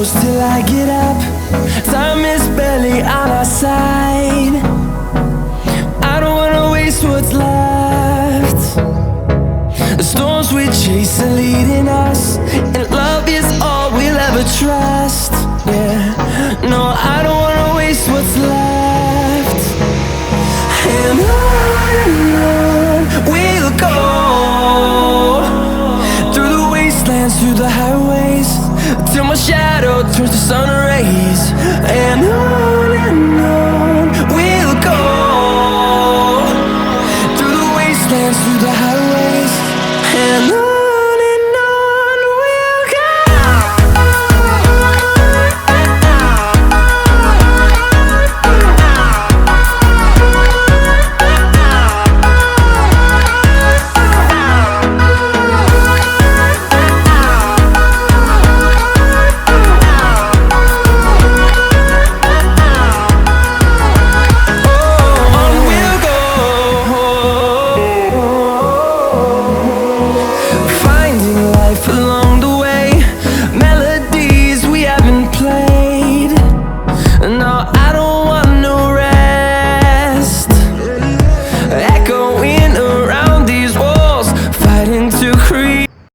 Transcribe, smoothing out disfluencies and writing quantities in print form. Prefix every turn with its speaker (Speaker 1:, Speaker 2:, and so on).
Speaker 1: close till I get up. Time is barely on our side. I don't wanna waste what's left. The storms we chase are leading us, and love is all we'll ever trust. Yeah, no, I don't wanna waste what's left. And on we'll go, through the wastelands, through the highways, till my shadow